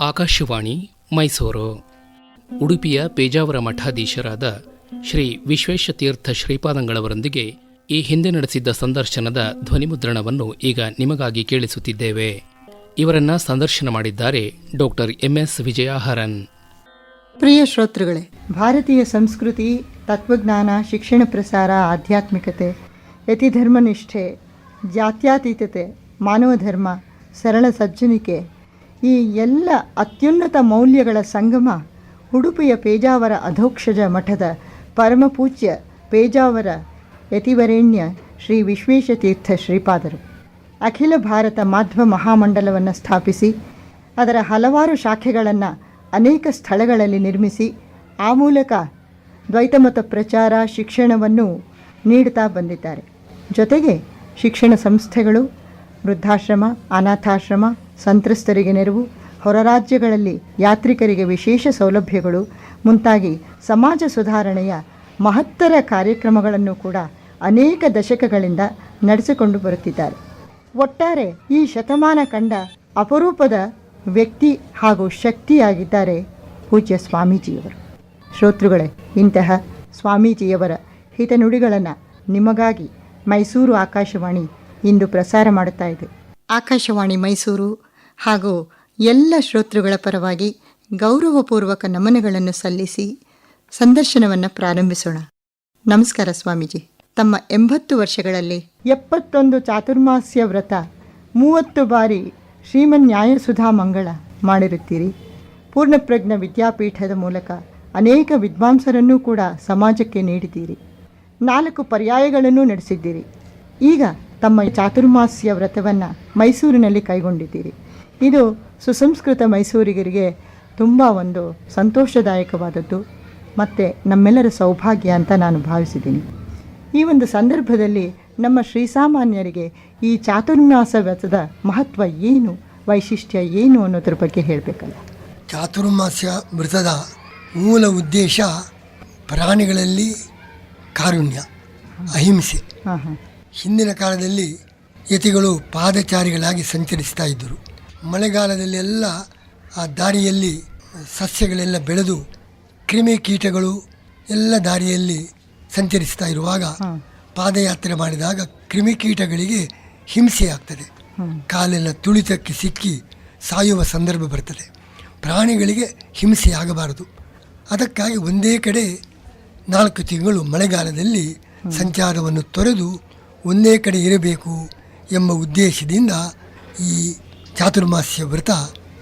ಆಕಾಶವಾಣಿ ಮೈಸೂರು. ಉಡುಪಿಯ ಪೇಜಾವರ ಮಠಾಧೀಶರಾದ ಶ್ರೀ ವಿಶ್ವೇಶತೀರ್ಥ ಶ್ರೀಪಾದಂಗಳವರೊಂದಿಗೆ ಈ ಹಿಂದೆ ನಡೆಸಿದ್ದ ಸಂದರ್ಶನದ ಧ್ವನಿಮುದ್ರಣವನ್ನು ಈಗ ನಿಮಗಾಗಿ ಕೇಳಿಸುತ್ತಿದ್ದೇವೆ. ಇವರನ್ನ ಸಂದರ್ಶನ ಮಾಡಿದ್ದಾರೆ ಡಾಕ್ಟರ್ MS ವಿಜಯಾಹರನ್. ಪ್ರಿಯ ಶ್ರೋತೃಗಳೇ, ಭಾರತೀಯ ಸಂಸ್ಕೃತಿ, ತತ್ವಜ್ಞಾನ, ಶಿಕ್ಷಣ ಪ್ರಸಾರ, ಆಧ್ಯಾತ್ಮಿಕತೆ, ಯತಿಧರ್ಮನಿಷ್ಠೆ, ಜಾತ್ಯತೀತತೆ, ಮಾನವ ಧರ್ಮ, ಸರಳ ಸಜ್ಜನಿಕೆ, ಈ ಎಲ್ಲ ಅತ್ಯುನ್ನತ ಮೌಲ್ಯಗಳ ಸಂಗಮ ಉಡುಪಿಯ ಪೇಜಾವರ ಅಧೋಕ್ಷಜ ಮಠದ ಪರಮಪೂಜ್ಯ ಪೇಜಾವರ ಯತಿವರೇಣ್ಯ ಶ್ರೀ ವಿಶ್ವೇಶತೀರ್ಥ ಶ್ರೀಪಾದರು. ಅಖಿಲ ಭಾರತ ಮಾಧ್ವ ಮಹಾಮಂಡಲವನ್ನು ಸ್ಥಾಪಿಸಿ ಅದರ ಹಲವಾರು ಶಾಖೆಗಳನ್ನು ಅನೇಕ ಸ್ಥಳಗಳಲ್ಲಿ ನಿರ್ಮಿಸಿ ಆ ಮೂಲಕ ದ್ವೈತಮತ ಪ್ರಚಾರ, ಶಿಕ್ಷಣವನ್ನು ನೀಡುತ್ತಾ ಬಂದಿದ್ದಾರೆ. ಜೊತೆಗೆ ಶಿಕ್ಷಣ ಸಂಸ್ಥೆಗಳು, ವೃದ್ಧಾಶ್ರಮ, ಅನಾಥಾಶ್ರಮ, ಸಂತ್ರಸ್ತರಿಗೆ ನೆರವು, ಹೊರ ರಾಜ್ಯಗಳಲ್ಲಿ ಯಾತ್ರಿಕರಿಗೆ ವಿಶೇಷ ಸೌಲಭ್ಯಗಳು ಮುಂತಾಗಿ ಸಮಾಜ ಸುಧಾರಣೆಯ ಮಹತ್ತರ ಕಾರ್ಯಕ್ರಮಗಳನ್ನು ಕೂಡ ಅನೇಕ ದಶಕಗಳಿಂದ ನಡೆಸಿಕೊಂಡು ಬರುತ್ತಿದ್ದಾರೆ. ಒಟ್ಟಾರೆ ಈ ಶತಮಾನ ಕಂಡ ಅಪರೂಪದ ವ್ಯಕ್ತಿ ಹಾಗೂ ಶಕ್ತಿಯಾಗಿದ್ದಾರೆ ಪೂಜ್ಯ ಸ್ವಾಮೀಜಿಯವರು. ಶ್ರೋತೃಗಳೇ, ಇಂತಹ ಸ್ವಾಮೀಜಿಯವರ ಹಿತನುಡಿಗಳನ್ನು ನಿಮಗಾಗಿ ಮೈಸೂರು ಆಕಾಶವಾಣಿ ಇಂದು ಪ್ರಸಾರ ಮಾಡುತ್ತಾ ಇದೆ. ಆಕಾಶವಾಣಿ ಮೈಸೂರು ಹಾಗೂ ಎಲ್ಲ ಶ್ರೋತೃಗಳ ಪರವಾಗಿ ಗೌರವಪೂರ್ವಕ ನಮನಗಳನ್ನು ಸಲ್ಲಿಸಿ ಸಂದರ್ಶನವನ್ನು ಪ್ರಾರಂಭಿಸೋಣ. ನಮಸ್ಕಾರ ಸ್ವಾಮೀಜಿ. ತಮ್ಮ 80 ವರ್ಷಗಳಲ್ಲಿ 71 ಚಾತುರ್ಮಾಸ್ಯ ವ್ರತ, 30 ಬಾರಿ ಶ್ರೀಮನ್ ನ್ಯಾಯಸುಧಾ ಮಂಗಳ ಮಾಡಿರುತ್ತೀರಿ. ಪೂರ್ಣಪ್ರಜ್ಞ ವಿದ್ಯಾಪೀಠದ ಮೂಲಕ ಅನೇಕ ವಿದ್ವಾಂಸರನ್ನೂ ಕೂಡ ಸಮಾಜಕ್ಕೆ ನೀಡಿದ್ದೀರಿ. 4 ಪರ್ಯಾಯಗಳನ್ನು ನಡೆಸಿದ್ದೀರಿ. ಈಗ ತಮ್ಮ ಚಾತುರ್ಮಾಸ್ಯ ವ್ರತವನ್ನು ಮೈಸೂರಿನಲ್ಲಿ ಕೈಗೊಂಡಿದ್ದೀರಿ. ಇದು ಸುಸಂಸ್ಕೃತ ಮೈಸೂರಿಗರಿಗೆ ತುಂಬ ಒಂದು ಸಂತೋಷದಾಯಕವಾದದ್ದು ಮತ್ತು ನಮ್ಮೆಲ್ಲರ ಸೌಭಾಗ್ಯ ಅಂತ ನಾನು ಭಾವಿಸಿದ್ದೀನಿ. ಈ ಒಂದು ಸಂದರ್ಭದಲ್ಲಿ ನಮ್ಮ ಶ್ರೀಸಾಮಾನ್ಯರಿಗೆ ಈ ಚಾತುರ್ಮಾಸ ವ್ರತದ ಮಹತ್ವ ಏನು, ವೈಶಿಷ್ಟ್ಯ ಏನು ಅನ್ನೋದ್ರ ಬಗ್ಗೆ ಹೇಳಬೇಕಲ್ಲ. ಚಾತುರ್ಮಾಸ್ಯ ವ್ರತದ ಮೂಲ ಉದ್ದೇಶ ಪ್ರಾಣಿಗಳಲ್ಲಿ ಕಾರುಣ್ಯ, ಅಹಿಂಸೆ. ಹಿಂದಿನ ಕಾಲದಲ್ಲಿ ಯತಿಗಳು ಪಾದಚಾರಿಗಳಾಗಿ ಸಂಚರಿಸ್ತಾ ಇದ್ದರು. ಮಳೆಗಾಲದಲ್ಲಿ ಎಲ್ಲ ಆ ದಾರಿಯಲ್ಲಿ ಸಸ್ಯಗಳೆಲ್ಲ ಬೆಳೆದು ಕ್ರಿಮಿಕೀಟಗಳು ಎಲ್ಲ ದಾರಿಯಲ್ಲಿ ಸಂಚರಿಸ್ತಾ ಇರುವಾಗ ಪಾದಯಾತ್ರೆ ಮಾಡಿದಾಗ ಕ್ರಿಮಿಕೀಟಗಳಿಗೆ ಹಿಂಸೆ ಆಗ್ತದೆ. ಕಾಲೆಲ್ಲ ತುಳಿತಕ್ಕೆ ಸಿಕ್ಕಿ ಸಾಯುವ ಸಂದರ್ಭ ಬರ್ತದೆ. ಪ್ರಾಣಿಗಳಿಗೆ ಹಿಂಸೆ ಆಗಬಾರದು. ಅದಕ್ಕಾಗಿ ಒಂದೇ ಕಡೆ 4 ತಿಂಗಳು ಮಳೆಗಾಲದಲ್ಲಿ ಸಂಚಾರವನ್ನು ತೊರೆದು ಒಂದೇ ಕಡೆ ಇರಬೇಕು ಎಂಬ ಉದ್ದೇಶದಿಂದ ಈ ಚಾತುರ್ಮಾಸ್ಯ ವ್ರತ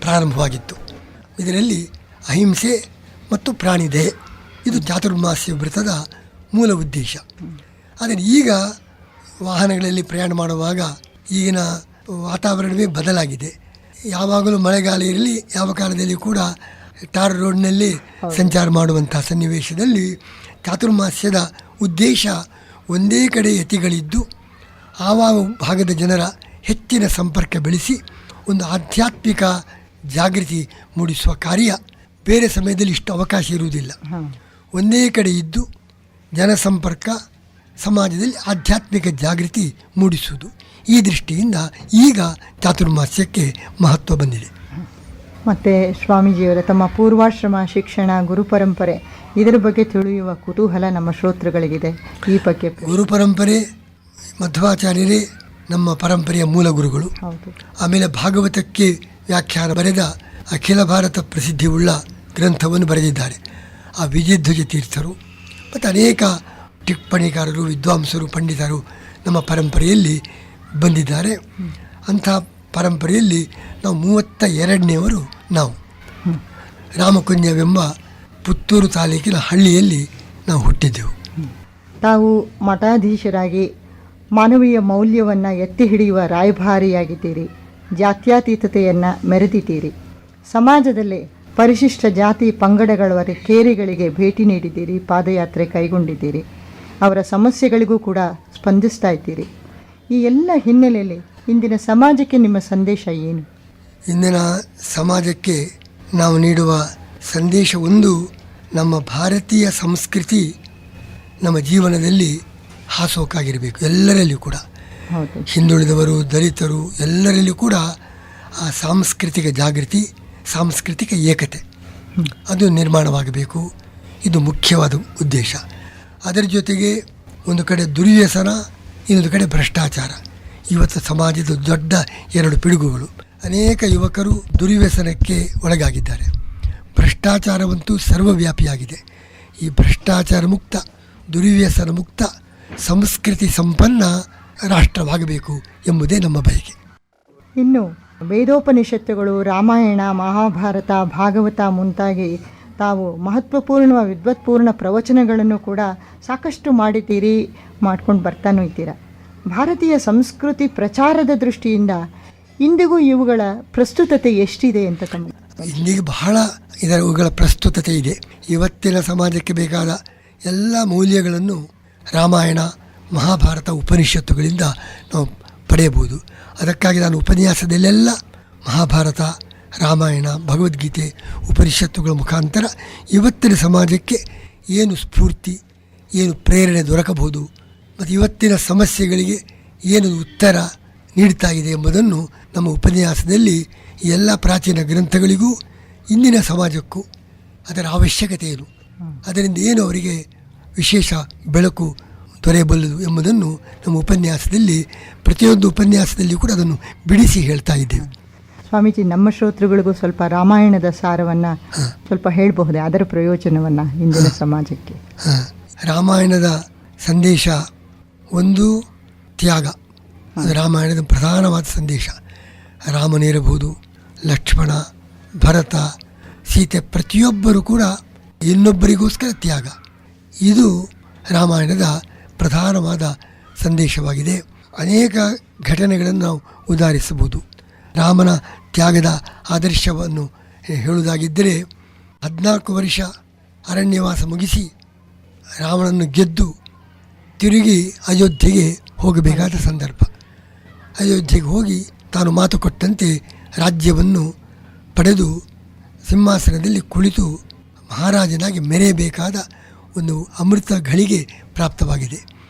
ಪ್ರಾರಂಭವಾಗಿತ್ತು. ಇದರಲ್ಲಿ ಅಹಿಂಸೆ ಮತ್ತು ಪ್ರಾಣಿದಯೆ ಇದು ಚಾತುರ್ಮಾಸ್ಯ ವ್ರತದ ಮೂಲ ಉದ್ದೇಶ. ಆದರೆ ಈಗ ವಾಹನಗಳಲ್ಲಿ ಪ್ರಯಾಣ ಮಾಡುವಾಗ ಈಗಿನ ವಾತಾವರಣವೇ ಬದಲಾಗಿದೆ. ಯಾವಾಗಲೂ ಮಳೆಗಾಲ ಇರಲಿ, ಯಾವ ಕಾಲದಲ್ಲಿ ಕೂಡ ಟಾರ್ ರೋಡ್ನಲ್ಲಿ ಸಂಚಾರ ಮಾಡುವಂಥ ಸನ್ನಿವೇಶದಲ್ಲಿ ಚಾತುರ್ಮಾಸ್ಯದ ಉದ್ದೇಶ ಒಂದೇ ಕಡೆ ಯತಿಗಳಿದ್ದು ಆವಾಗ ಭಾಗದ ಜನರ ಹೆಚ್ಚಿನ ಸಂಪರ್ಕ ಬೆಳೆಸಿ ಒಂದು ಆಧ್ಯಾತ್ಮಿಕ ಜಾಗೃತಿ ಮೂಡಿಸುವ ಕಾರ್ಯ. ಬೇರೆ ಸಮಯದಲ್ಲಿ ಇಷ್ಟು ಅವಕಾಶ ಇರುವುದಿಲ್ಲ. ಒಂದೇ ಕಡೆ ಇದ್ದು ಜನಸಂಪರ್ಕ, ಸಮಾಜದಲ್ಲಿ ಆಧ್ಯಾತ್ಮಿಕ ಜಾಗೃತಿ ಮೂಡಿಸುವುದು. ಈ ದೃಷ್ಟಿಯಿಂದ ಈಗ ಚಾತುರ್ಮಾಸ್ಯಕ್ಕೆ ಮಹತ್ವ ಬಂದಿದೆ. ಮತ್ತು ಸ್ವಾಮೀಜಿಯವರ ತಮ್ಮ ಪೂರ್ವಾಶ್ರಮ ಶಿಕ್ಷಣ, ಗುರುಪರಂಪರೆ, ಇದರ ಬಗ್ಗೆ ತಿಳಿಯುವ ಕುತೂಹಲ ನಮ್ಮ ಶ್ರೋತೃಗಳಿಗಿದೆ. ಈ ಬಗ್ಗೆ ಗುರುಪರಂಪರೆ, ಮಧ್ವಾಚಾರ್ಯರೇ ನಮ್ಮ ಪರಂಪರೆಯ ಮೂಲ ಗುರುಗಳು. ಆಮೇಲೆ ಭಾಗವತಕ್ಕೆ ವ್ಯಾಖ್ಯಾನ ಬರೆದ ಅಖಿಲ ಭಾರತ ಪ್ರಸಿದ್ಧಿಯುಳ್ಳ ಗ್ರಂಥವನ್ನು ಬರೆದಿದ್ದಾರೆ ಆ ವಿಜಯಧ್ವಜ ತೀರ್ಥರು. ಮತ್ತು ಅನೇಕ ಟಿಪ್ಪಣಿಕಾರರು, ವಿದ್ವಾಂಸರು, ಪಂಡಿತರು ನಮ್ಮ ಪರಂಪರೆಯಲ್ಲಿ ಬಂದಿದ್ದಾರೆ. ಅಂಥ ಪರಂಪರೆಯಲ್ಲಿ ನಾವು 32ನೇವರು. ನಾವು ರಾಮಕುಂಜವೆಂಬ ಪುತ್ತೂರು ತಾಲೂಕಿನ ಹಳ್ಳಿಯಲ್ಲಿ ನಾವು ಹುಟ್ಟಿದ್ದೆವು. ತಾವು ಮಠಾಧೀಶರಾಗಿ ಮಾನವೀಯ ಮೌಲ್ಯವನ್ನು ಎತ್ತಿ ಹಿಡಿಯುವ ರಾಯಭಾರಿಯಾಗಿದ್ದೀರಿ. ಜಾತ್ಯತೀತತೆಯನ್ನು ಮೆರೆದಿದ್ದೀರಿ. ಸಮಾಜದಲ್ಲಿ ಪರಿಶಿಷ್ಟ ಜಾತಿ ಪಂಗಡಗಳವರ ಕೇರಿಗಳಿಗೆ ಭೇಟಿ ನೀಡಿದ್ದೀರಿ, ಪಾದಯಾತ್ರೆ ಕೈಗೊಂಡಿದ್ದೀರಿ, ಅವರ ಸಮಸ್ಯೆಗಳಿಗೂ ಕೂಡ ಸ್ಪಂದಿಸ್ತಾ ಇದ್ದೀರಿ. ಈ ಎಲ್ಲ ಹಿನ್ನೆಲೆಯಲ್ಲಿ ಇಂದಿನ ಸಮಾಜಕ್ಕೆ ನಿಮ್ಮ ಸಂದೇಶ ಏನು? ಇಂದಿನ ಸಮಾಜಕ್ಕೆ ನಾವು ನೀಡುವ ಸಂದೇಶ ಒಂದು, ನಮ್ಮ ಭಾರತೀಯ ಸಂಸ್ಕೃತಿ ನಮ್ಮ ಜೀವನದಲ್ಲಿ ಹಾಸೋಕಾಗಿರಬೇಕು. ಎಲ್ಲರಲ್ಲಿಯೂ ಕೂಡ, ಹಿಂದುಳಿದವರು, ದಲಿತರು ಎಲ್ಲರಲ್ಲಿಯೂ ಕೂಡ ಆ ಸಾಂಸ್ಕೃತಿಕ ಜಾಗೃತಿ ಸಾಂಸ್ಕೃತಿಕ ಏಕತೆ ಅದು ನಿರ್ಮಾಣವಾಗಬೇಕು. ಇದು ಮುಖ್ಯವಾದ ಉದ್ದೇಶ. ಅದರ ಜೊತೆಗೆ ಒಂದು ಕಡೆ ದುರ್ವ್ಯಸನ, ಇನ್ನೊಂದು ಕಡೆ ಭ್ರಷ್ಟಾಚಾರ. ಇವತ್ತು ಸಮಾಜದ ದೊಡ್ಡ ಎರಡು ಪಿಡುಗುಗಳು. ಅನೇಕ ಯುವಕರು ದುರ್ವ್ಯಸನಕ್ಕೆ ಒಳಗಾಗಿದ್ದಾರೆ. ಭ್ರಷ್ಟಾಚಾರವಂತೂ ಸರ್ವವ್ಯಾಪಿಯಾಗಿದೆ. ಈ ಭ್ರಷ್ಟಾಚಾರ ಮುಕ್ತ, ದುರ್ವ್ಯಸನ ಮುಕ್ತ, ಸಂಸ್ಕೃತಿ ಸಂಪನ್ನ ರಾಷ್ಟ್ರವಾಗಬೇಕು ಎಂಬುದೇ ನಮ್ಮ ಬಯಕೆ. ಇನ್ನು ವೇದೋಪನಿಷತ್ತುಗಳು, ರಾಮಾಯಣ, ಮಹಾಭಾರತ, ಭಾಗವತ ಮುಂತಾಗಿ ತಾವು ಮಹತ್ವಪೂರ್ಣ ವಿದ್ವತ್ಪೂರ್ಣ ಪ್ರವಚನಗಳನ್ನು ಕೂಡ ಸಾಕಷ್ಟು ಮಾಡಿದ್ದೀರಿ, ಮಾಡ್ಕೊಂಡು ಬರ್ತಾನೂ ಇದ್ದೀರಾ. ಭಾರತೀಯ ಸಂಸ್ಕೃತಿ ಪ್ರಚಾರದ ದೃಷ್ಟಿಯಿಂದ ಇಂದಿಗೂ ಇವುಗಳ ಪ್ರಸ್ತುತತೆ ಎಷ್ಟಿದೆ ಅಂತ ತಮ್ಮ? ಇಂದಿಗೆ ಬಹಳ ಇವುಗಳ ಪ್ರಸ್ತುತತೆ ಇದೆ. ಇವತ್ತಿನ ಸಮಾಜಕ್ಕೆ ಬೇಕಾದ ಎಲ್ಲ ಮೌಲ್ಯಗಳನ್ನು ರಾಮಾಯಣ, ಮಹಾಭಾರತ, ಉಪನಿಷತ್ತುಗಳಿಂದ ನಾವು ಪಡೆಯಬಹುದು. ಅದಕ್ಕಾಗಿ ನಾನು ಉಪನ್ಯಾಸದಲ್ಲೆಲ್ಲ ಮಹಾಭಾರತ, ರಾಮಾಯಣ, ಭಗವದ್ಗೀತೆ, ಉಪನಿಷತ್ತುಗಳ ಮುಖಾಂತರ ಇವತ್ತಿನ ಸಮಾಜಕ್ಕೆ ಏನು ಸ್ಫೂರ್ತಿ, ಏನು ಪ್ರೇರಣೆ ದೊರಕಬಹುದು ಮತ್ತು ಇವತ್ತಿನ ಸಮಸ್ಯೆಗಳಿಗೆ ಏನು ಉತ್ತರ ನೀಡ್ತಾ ಇದೆ ಎಂಬುದನ್ನು ನಮ್ಮ ಉಪನ್ಯಾಸದಲ್ಲಿ ಎಲ್ಲ ಪ್ರಾಚೀನ ಗ್ರಂಥಗಳಿಗೂ ಇಂದಿನ ಸಮಾಜಕ್ಕೂ ಅದರ ಅವಶ್ಯಕತೆ ಏನು, ಅದರಿಂದ ಏನು ಅವರಿಗೆ ವಿಶೇಷ ಬೆಳಕು ದೊರೆಯಬಲ್ಲದು ಎಂಬುದನ್ನು ನಮ್ಮ ಉಪನ್ಯಾಸದಲ್ಲಿ, ಪ್ರತಿಯೊಂದು ಉಪನ್ಯಾಸದಲ್ಲಿ ಕೂಡ ಅದನ್ನು ಬಿಡಿಸಿ ಹೇಳ್ತಾ ಇದ್ದೇವೆ. ಸ್ವಾಮೀಜಿ, ನಮ್ಮ ಶ್ರೋತೃಗಳಿಗೂ ಸ್ವಲ್ಪ ರಾಮಾಯಣದ ಸಾರವನ್ನು ಸ್ವಲ್ಪ ಹೇಳಬಹುದೇ, ಅದರ ಪ್ರಯೋಜನವನ್ನು ಇಂದಿನ ಸಮಾಜಕ್ಕೆ? ರಾಮಾಯಣದ ಸಂದೇಶ ಒಂದು ತ್ಯಾಗ. ಅದು ರಾಮಾಯಣದ ಪ್ರಧಾನವಾದ ಸಂದೇಶ. ರಾಮನಿರಬಹುದು, ಲಕ್ಷ್ಮಣ, ಭರತ, ಸೀತೆ, ಪ್ರತಿಯೊಬ್ಬರೂ ಕೂಡ ಇನ್ನೊಬ್ಬರಿಗೋಸ್ಕರ ತ್ಯಾಗ. ಇದು ರಾಮಾಯಣದ ಪ್ರಧಾನವಾದ ಸಂದೇಶವಾಗಿದೆ. ಅನೇಕ ಘಟನೆಗಳನ್ನು ನಾವು ಉದಾಹರಿಸಬಹುದು. ರಾಮನ ತ್ಯಾಗದ ಆದರ್ಶವನ್ನು ಹೇಳುವುದಾಗಿದ್ದರೆ, 14 ವರ್ಷ ಅರಣ್ಯವಾಸ ಮುಗಿಸಿ ರಾವಣನನ್ನು ಗೆದ್ದು ತಿರುಗಿ ಅಯೋಧ್ಯೆಗೆ ಹೋಗಬೇಕಾದ ಸಂದರ್ಭ. ಅಯೋಧ್ಯೆಗೆ ಹೋಗಿ ತಾನು ಮಾತು ಕೊಟ್ಟಂತೆ ರಾಜ್ಯವನ್ನು ಪಡೆದು ಸಿಂಹಾಸನದಲ್ಲಿ ಕುಳಿತು ಮಹಾರಾಜನಾಗಿ ಮೆರೆಯಬೇಕಾದ ಒಂದು ಅಮೃತ ಘಳಿಗೆ ಪ್ರಾಪ್ತವಾಗಿದೆ.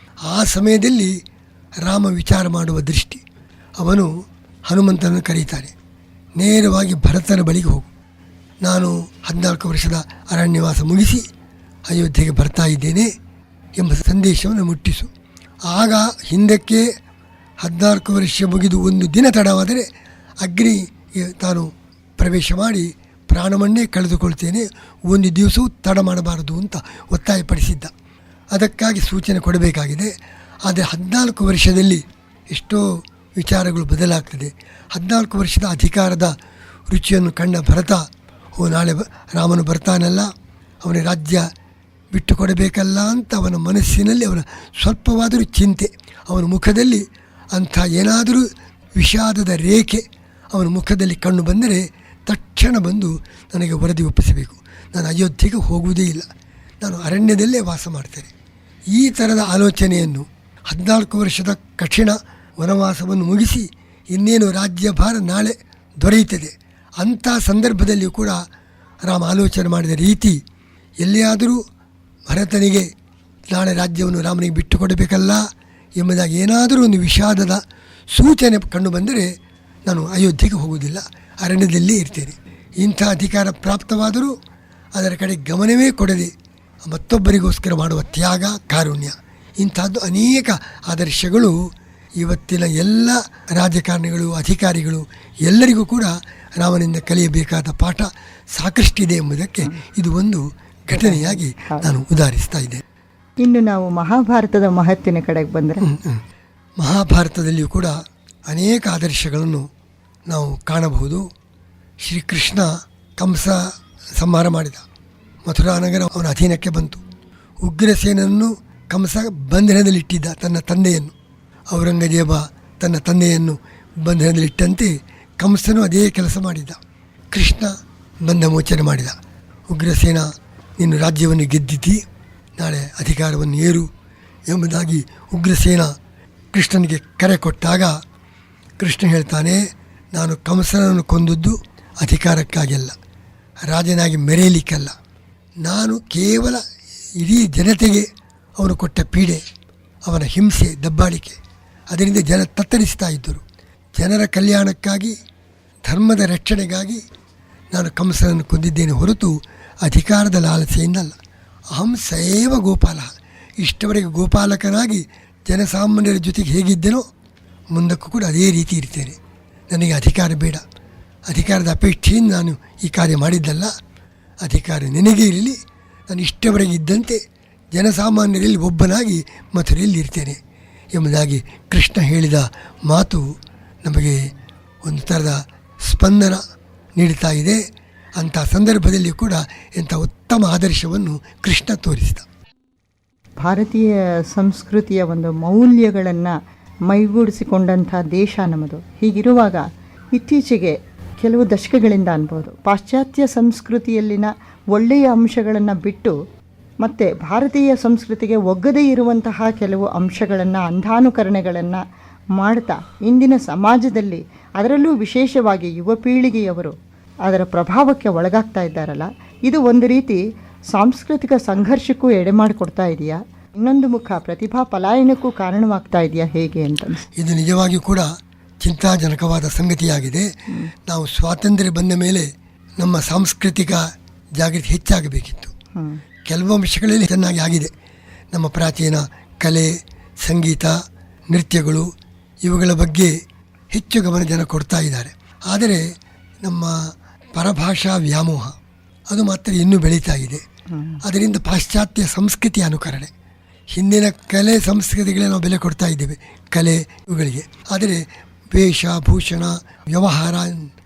ಆ ಸಮಯದಲ್ಲಿ ರಾಮ ವಿಚಾರ ಮಾಡುವ ದೃಷ್ಟಿ. ಅವನು ಹನುಮಂತನನ್ನು ಕರೀತಾನೆ, ನೇರವಾಗಿ ಭರತನ ಬಳಿಗೆ ಹೋಗು, ನಾನು 14 ವರ್ಷದ ಅರಣ್ಯವಾಸ ಮುಗಿಸಿ ಅಯೋಧ್ಯೆಗೆ ಬರ್ತಾ ಇದ್ದೇನೆ ಎಂಬ ಸಂದೇಶವನ್ನು ಮುಟ್ಟಿಸು. ಆಗ ಹಿಂದಕ್ಕೆ 14 ವರ್ಷ ಮುಗಿದು ಒಂದು ದಿನ ತಡವಾದರೆ ಅಗ್ನಿಗೆ ತಾನು ಪ್ರವೇಶ ಮಾಡಿ ಪ್ರಾಣವನ್ನೇ ಕಳೆದುಕೊಳ್ತೇನೆ, ಒಂದು ದಿವಸವೂ ತಡ ಮಾಡಬಾರದು ಅಂತ ಒತ್ತಾಯಪಡಿಸಿದ್ದ. ಅದಕ್ಕಾಗಿ ಸೂಚನೆ ಕೊಡಬೇಕಾಗಿದೆ. ಆದರೆ 14 ವರ್ಷದಲ್ಲಿ ಎಷ್ಟೋ ವಿಚಾರಗಳು ಬದಲಾಗ್ತದೆ. 14 ವರ್ಷದ ಅಧಿಕಾರದ ರುಚಿಯನ್ನು ಕಂಡ ಭರತ, ನಾಳೆ ರಾಮನು ಬರ್ತಾನಲ್ಲ, ಅವನ ರಾಜ್ಯ ಬಿಟ್ಟು ಕೊಡಬೇಕಲ್ಲ ಅಂತ ಅವನ ಮನಸ್ಸಿನಲ್ಲಿ ಅವನ ಸ್ವಲ್ಪವಾದರೂ ಚಿಂತೆ. ಅವನ ಮುಖದಲ್ಲಿ ಅಂಥ ಏನಾದರೂ ವಿಷಾದದ ರೇಖೆ ಅವನ ಮುಖದಲ್ಲಿ ಕಂಡು ಬಂದರೆ ತಕ್ಷಣ ಬಂದು ನನಗೆ ವರದಿ ಒಪ್ಪಿಸಬೇಕು, ನಾನು ಅಯೋಧ್ಯೆಗೆ ಹೋಗುವುದೇ ಇಲ್ಲ, ನಾನು ಅರಣ್ಯದಲ್ಲೇ ವಾಸ ಮಾಡ್ತೇನೆ. ಈ ಥರದ ಆಲೋಚನೆಯನ್ನು 14 ವರ್ಷದ ಕಠಿಣ ವನವಾಸವನ್ನು ಮುಗಿಸಿ ಇನ್ನೇನು ರಾಜ್ಯಭಾರ ನಾಳೆ ದೊರೆಯುತ್ತದೆ ಅಂಥ ಸಂದರ್ಭದಲ್ಲಿಯೂ ಕೂಡ ರಾಮ ಆಲೋಚನೆ ಮಾಡಿದ ರೀತಿ, ಎಲ್ಲಿಯಾದರೂ ಭರತನಿಗೆ ನಾಳೆ ರಾಜ್ಯವನ್ನು ರಾಮನಿಗೆ ಬಿಟ್ಟು ಕೊಡಬೇಕಲ್ಲ ಎಂಬುದಾಗಿ ಏನಾದರೂ ಒಂದು ವಿಷಾದದ ಸೂಚನೆ ಕಂಡು ಬಂದರೆ ನಾನು ಅಯೋಧ್ಯೆಗೆ ಹೋಗುವುದಿಲ್ಲ, ಅರಣ್ಯದಲ್ಲೇ ಇರ್ತೇನೆ. ಇಂಥ ಅಧಿಕಾರ ಪ್ರಾಪ್ತವಾದರೂ ಅದರ ಕಡೆ ಗಮನವೇ ಕೊಡದೆ ಮತ್ತೊಬ್ಬರಿಗೋಸ್ಕರ ಮಾಡುವ ತ್ಯಾಗ, ಕಾರುಣ್ಯ, ಇಂಥದ್ದು ಅನೇಕ ಆದರ್ಶಗಳು ಇವತ್ತಿನ ಎಲ್ಲ ರಾಜಕಾರಣಿಗಳು, ಅಧಿಕಾರಿಗಳು ಎಲ್ಲರಿಗೂ ಕೂಡ ರಾಮನಿಂದ ಕಲಿಯಬೇಕಾದ ಪಾಠ ಸಾಕಷ್ಟಿದೆ ಎಂಬುದಕ್ಕೆ ಇದು ಒಂದು ಘಟನೆಯಾಗಿ ನಾನು ಉದಾಹರಿಸ್ತಾ ಇದ್ದೆ. ಇನ್ನು ನಾವು ಮಹಾಭಾರತದ ಮಹತ್ತಿನ ಕಡೆಗೆ ಬಂದರೆ, ಮಹಾಭಾರತದಲ್ಲಿಯೂ ಕೂಡ ಅನೇಕ ಆದರ್ಶಗಳನ್ನು ನಾವು ಕಾಣಬಹುದು. ಶ್ರೀಕೃಷ್ಣ ಕಂಸ ಸಂಹಾರ ಮಾಡಿದ, ಮಥುರಾ ನಗರ ಅವನ ಅಧೀನಕ್ಕೆ ಬಂತು. ಉಗ್ರಸೇನನ್ನು ಕಂಸ ಬಂಧನದಲ್ಲಿಟ್ಟಿದ್ದ, ತನ್ನ ತಂದೆಯನ್ನು. ಔರಂಗಜೇಬ ತನ್ನ ತಂದೆಯನ್ನು ಬಂಧನದಲ್ಲಿಟ್ಟಂತೆ ಕಂಸನು ಅದೇ ಕೆಲಸ ಮಾಡಿದ. ಕೃಷ್ಣ ಬಂಧ ಮೋಚನೆ ಮಾಡಿದ. ಉಗ್ರಸೇನ, ನೀನು ರಾಜ್ಯವನ್ನು ಗೆದ್ದಿದ್ದಿ, ನಾಳೆ ಅಧಿಕಾರವನ್ನು ಏರು ಎಂಬುದಾಗಿ ಉಗ್ರಸೇನ ಕೃಷ್ಣನಿಗೆ ಕರೆ ಕೊಟ್ಟಾಗ ಕೃಷ್ಣ ಹೇಳ್ತಾನೆ, ನಾನು ಕಂಸನನ್ನು ಕೊಂದದ್ದು ಅಧಿಕಾರಕ್ಕಾಗಿಲ್ಲ, ರಾಜನಾಗಿ ಮೆರೆಯಲಿಕ್ಕಲ್ಲ. ನಾನು ಕೇವಲ ಇಡೀ ಜನತೆಗೆ ಅವನು ಕೊಟ್ಟ ಪೀಡೆ, ಅವನ ಹಿಂಸೆ, ದಬ್ಬಾಳಿಕೆ, ಅದರಿಂದ ಜನ ತತ್ತರಿಸ್ತಾ ಇದ್ದರು. ಜನರ ಕಲ್ಯಾಣಕ್ಕಾಗಿ, ಧರ್ಮದ ರಕ್ಷಣೆಗಾಗಿ ನಾನು ಕಂಸನನ್ನು ಕೊಂದಿದ್ದೇನೆ ಹೊರತು ಅಧಿಕಾರದ ಲಾಲಸೆಯಿಂದಲ್ಲ. ಅಹಂ ಸೈವ ಗೋಪಾಲ, ಇಷ್ಟವರೆಗೆ ಗೋಪಾಲಕನಾಗಿ ಜನಸಾಮಾನ್ಯರ ಜೊತೆಗೆ ಹೇಗಿದ್ದೇನೋ ಮುಂದಕ್ಕೂ ಕೂಡ ಅದೇ ರೀತಿ ಇರ್ತೇನೆ. ನನಗೆ ಅಧಿಕಾರ ಬೇಡ, ಅಧಿಕಾರದ ಅಪೇಕ್ಷೆಯಿಂದ ನಾನು ಈ ಕಾರ್ಯ ಮಾಡಿದ್ದಲ್ಲ. ಅಧಿಕಾರ ನಿನಗೆ ಇರಲಿ, ನಾನು ಇಷ್ಟವರೆಗೆ ಇದ್ದಂತೆ ಜನಸಾಮಾನ್ಯರಲ್ಲಿ ಒಬ್ಬನಾಗಿ ಮಥುರೆಯಲ್ಲಿ ಇರ್ತೇನೆ ಎಂಬುದಾಗಿ ಕೃಷ್ಣ ಹೇಳಿದ ಮಾತು ನಮಗೆ ಒಂದು ಥರದ ಸ್ಪಂದನ ನೀಡ್ತಾ ಇದೆ. ಅಂಥ ಸಂದರ್ಭದಲ್ಲಿ ಕೂಡ ಇಂಥ ಉತ್ತಮ ಆದರ್ಶವನ್ನು ಕೃಷ್ಣ ತೋರಿಸಿದ. ಭಾರತೀಯ ಸಂಸ್ಕೃತಿಯ ಒಂದು ಮೌಲ್ಯಗಳನ್ನು ಮೈಗೂಡಿಸಿಕೊಂಡಂಥ ದೇಶ ನಮ್ಮದು. ಹೀಗಿರುವಾಗ ಇತ್ತೀಚೆಗೆ ಕೆಲವು ದಶಕಗಳಿಂದ ಅನ್ಬೋದು ಪಾಶ್ಚಾತ್ಯ ಸಂಸ್ಕೃತಿಯಲ್ಲಿನ ಒಳ್ಳೆಯ ಅಂಶಗಳನ್ನು ಬಿಟ್ಟು ಮತ್ತು ಭಾರತೀಯ ಸಂಸ್ಕೃತಿಗೆ ಒಗ್ಗದೇ ಇರುವಂತಹ ಕೆಲವು ಅಂಶಗಳನ್ನು ಅಂಧಾನುಕರಣೆಗಳನ್ನು ಮಾಡ್ತಾ ಇಂದಿನ ಸಮಾಜದಲ್ಲಿ, ಅದರಲ್ಲೂ ವಿಶೇಷವಾಗಿ ಯುವ ಪೀಳಿಗೆಯವರು ಅದರ ಪ್ರಭಾವಕ್ಕೆ ಒಳಗಾಗ್ತಾ ಇದ್ದಾರಲ್ಲ, ಇದು ಒಂದು ರೀತಿ ಸಾಂಸ್ಕೃತಿಕ ಸಂಘರ್ಷಕ್ಕೂ ಎಡೆಮಾಡಿಕೊಡ್ತಾ ಇದೆಯಾ? ಇನ್ನೊಂದು ಮುಖ ಪ್ರತಿಭಾ ಪಲಾಯನಕ್ಕೂ ಕಾರಣವಾಗ್ತಾ ಇದೆಯಾ ಹೇಗೆ ಅಂತ? ಇದು ನಿಜವಾಗಿಯೂ ಕೂಡ ಚಿಂತಾಜನಕವಾದ ಸಂಗತಿಯಾಗಿದೆ. ನಾವು ಸ್ವಾತಂತ್ರ್ಯ ಬಂದ ಮೇಲೆ ನಮ್ಮ ಸಾಂಸ್ಕೃತಿಕ ಜಾಗೃತಿ ಹೆಚ್ಚಾಗಬೇಕಿತ್ತು. ಕೆಲವು ಅಂಶಗಳಲ್ಲಿ ಚೆನ್ನಾಗಿ ಆಗಿದೆ. ನಮ್ಮ ಪ್ರಾಚೀನ ಕಲೆ, ಸಂಗೀತ, ನೃತ್ಯಗಳು ಇವುಗಳ ಬಗ್ಗೆ ಹೆಚ್ಚು ಗಮನ ಜನ ಕೊಡ್ತಾ ಇದ್ದಾರೆ. ಆದರೆ ನಮ್ಮ ಪರಭಾಷಾ ವ್ಯಾಮೋಹ ಅದು ಮಾತ್ರ ಇನ್ನೂ ಬೆಳೀತಾ ಇದೆ. ಅದರಿಂದ ಪಾಶ್ಚಾತ್ಯ ಸಂಸ್ಕೃತಿಯ ಅನುಕರಣೆ, ಹಿಂದಿನ ಕಲೆ ಸಂಸ್ಕೃತಿಗಳೇ ನಾವು ಬೆಲೆ ಕೊಡ್ತಾ ಇದ್ದೇವೆ ಕಲೆ ಇವುಗಳಿಗೆ. ಆದರೆ ವೇಷ, ಭೂಷಣ, ವ್ಯವಹಾರ,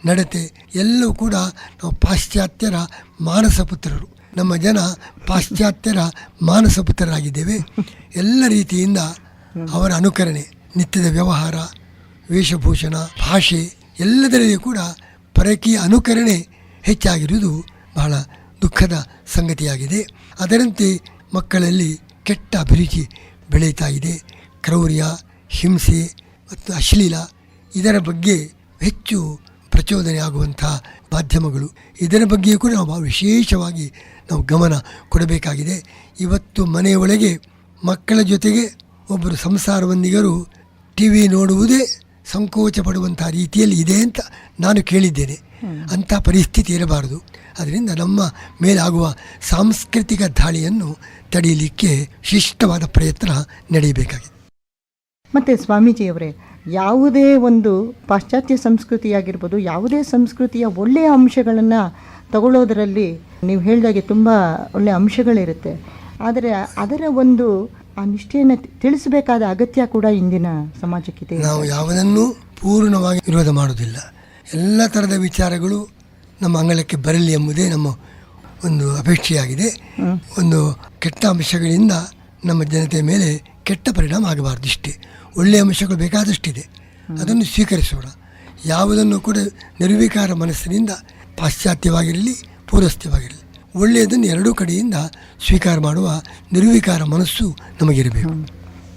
ನಡತೆ ಎಲ್ಲವೂ ಕೂಡ ನಾವು ಪಾಶ್ಚಾತ್ಯರ ಮಾನಸ ಪುತ್ರರು. ನಮ್ಮ ಜನ ಪಾಶ್ಚಾತ್ಯರ ಮಾನಸ ಪುತ್ರರಾಗಿದ್ದೇವೆ. ಎಲ್ಲ ರೀತಿಯಿಂದ ಅವರ ಅನುಕರಣೆ, ನಿತ್ಯದ ವ್ಯವಹಾರ, ವೇಷಭೂಷಣ, ಭಾಷೆ ಎಲ್ಲದರಲ್ಲಿಯೂ ಕೂಡ ಪರಕೀಯ ಅನುಕರಣೆ ಹೆಚ್ಚಾಗಿರುವುದು ಬಹಳ ದುಃಖದ ಸಂಗತಿಯಾಗಿದೆ. ಅದರಂತೆ ಮಕ್ಕಳಲ್ಲಿ ಕೆಟ್ಟ ಅಭಿರುಚಿ ಬೆಳೀತಾ ಇದೆ. ಕ್ರೌರ್ಯ, ಹಿಂಸೆ ಮತ್ತು ಅಶ್ಲೀಲ ಇದರ ಬಗ್ಗೆ ಹೆಚ್ಚು ಪ್ರಚೋದನೆ ಆಗುವಂಥ ಮಾಧ್ಯಮಗಳು, ಇದರ ಬಗ್ಗೆಯೂ ಕೂಡ ನಾವು ವಿಶೇಷವಾಗಿ ನಾವು ಗಮನ ಕೊಡಬೇಕಾಗಿದೆ. ಇವತ್ತು ಮನೆಯೊಳಗೆ ಮಕ್ಕಳ ಜೊತೆಗೆ ಒಬ್ಬರು ಸಂಸಾರವಂದಿಗರು ಟಿ ವಿ ನೋಡುವುದೇ ಸಂಕೋಚ ಪಡುವಂಥ ರೀತಿಯಲ್ಲಿ ಇದೆ ಅಂತ ನಾನು ಕೇಳಿದ್ದೇನೆ. ಅಂಥ ಪರಿಸ್ಥಿತಿ ಇರಬಾರದು. ಅದರಿಂದ ನಮ್ಮ ಮೇಲಾಗುವ ಸಾಂಸ್ಕೃತಿಕ ದಾಳಿಯನ್ನು ತಡೆಯಲಿಕ್ಕೆ ಶಿಷ್ಟವಾದ ಪ್ರಯತ್ನ ನಡೆಯಬೇಕಾಗಿದೆ. ಮತ್ತು ಸ್ವಾಮೀಜಿಯವರೇ, ಯಾವುದೇ ಒಂದು ಪಾಶ್ಚಾತ್ಯ ಸಂಸ್ಕೃತಿಯಾಗಿರ್ಬೋದು, ಯಾವುದೇ ಸಂಸ್ಕೃತಿಯ ಒಳ್ಳೆಯ ಅಂಶಗಳನ್ನು ತಗೊಳ್ಳೋದರಲ್ಲಿ ನೀವು ಹೇಳಿದಾಗೆ ತುಂಬ ಒಳ್ಳೆಯ ಅಂಶಗಳಿರುತ್ತೆ. ಆದರೆ ಅದರ ಒಂದು ಆ ನಿಷ್ಠೆಯನ್ನು ತಿಳಿಸಬೇಕಾದ ಅಗತ್ಯ ಕೂಡ ಇಂದಿನ ಸಮಾಜಕ್ಕಿದೆ. ನಾವು ಯಾವುದನ್ನು ಪೂರ್ಣವಾಗಿ ವಿರೋಧ ಮಾಡುವುದಿಲ್ಲ. ಎಲ್ಲ ಥರದ ವಿಚಾರಗಳು ನಮ್ಮ ಅಂಗಳಕ್ಕೆ ಬರಲಿ ಎಂಬುದೇ ನಮ್ಮ ಒಂದು ಅಪೇಕ್ಷೆಯಾಗಿದೆ. ಒಂದು ಕೆಟ್ಟ ಅಂಶಗಳಿಂದ ನಮ್ಮ ಜನತೆಯ ಮೇಲೆ ಕೆಟ್ಟ ಪರಿಣಾಮ ಆಗಬಾರ್ದು ಇಷ್ಟೇ. ಒಳ್ಳೆಯ ಅಂಶಗಳು ಬೇಕಾದಷ್ಟಿದೆ, ಅದನ್ನು ಸ್ವೀಕರಿಸೋಣ. ಯಾವುದನ್ನು ಕೂಡ ನಿರ್ವಿಕಾರ ಮನಸ್ಸಿನಿಂದ ಪಾಶ್ಚಾತ್ಯವಾಗಿರಲಿ ಪೌರಸ್ತ್ಯವಾಗಿರಲಿ ಒಳ್ಳೆಯದನ್ನು ಎರಡೂ ಕಡೆಯಿಂದ ಸ್ವೀಕಾರ ಮಾಡುವ ನಿರ್ವಿಕಾರ ಮನಸ್ಸು ನಮಗಿರಬೇಕು.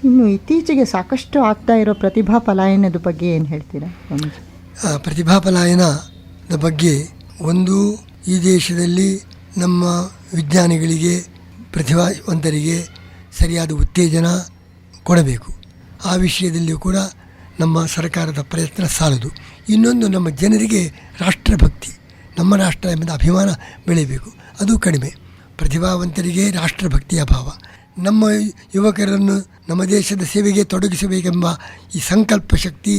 ಇನ್ನು ಇತ್ತೀಚೆಗೆ ಸಾಕಷ್ಟು ಆಗ್ತಾ ಇರೋ ಪ್ರತಿಭಾ ಪಲಾಯನದ ಬಗ್ಗೆ ಏನು ಹೇಳ್ತೀರಾ? ಪ್ರತಿಭಾ ಪಲಾಯನದ ಬಗ್ಗೆ ಒಂದು, ಈ ದೇಶದಲ್ಲಿ ನಮ್ಮ ವಿಜ್ಞಾನಿಗಳಿಗೆ, ಪ್ರತಿಭಾವಂತರಿಗೆ ಸರಿಯಾದ ಉತ್ತೇಜನ ಕೊಡಬೇಕು. ಆ ವಿಷಯದಲ್ಲಿಯೂ ಕೂಡ ನಮ್ಮ ಸರ್ಕಾರದ ಪ್ರಯತ್ನ ಸಾಲದು. ಇನ್ನೊಂದು, ನಮ್ಮ ಜನರಿಗೆ ರಾಷ್ಟ್ರಭಕ್ತಿ, ನಮ್ಮ ರಾಷ್ಟ್ರ ಎಂಬ ಅಭಿಮಾನ ಬೆಳೆಯಬೇಕು, ಅದು ಕಡಿಮೆ. ಪ್ರತಿಭಾವಂತರಿಗೆ ರಾಷ್ಟ್ರಭಕ್ತಿಯ ಭಾವ, ನಮ್ಮ ಯುವಕರನ್ನು ನಮ್ಮ ದೇಶದ ಸೇವೆಗೆ ತೊಡಗಿಸಬೇಕೆಂಬ ಈ ಸಂಕಲ್ಪ ಶಕ್ತಿ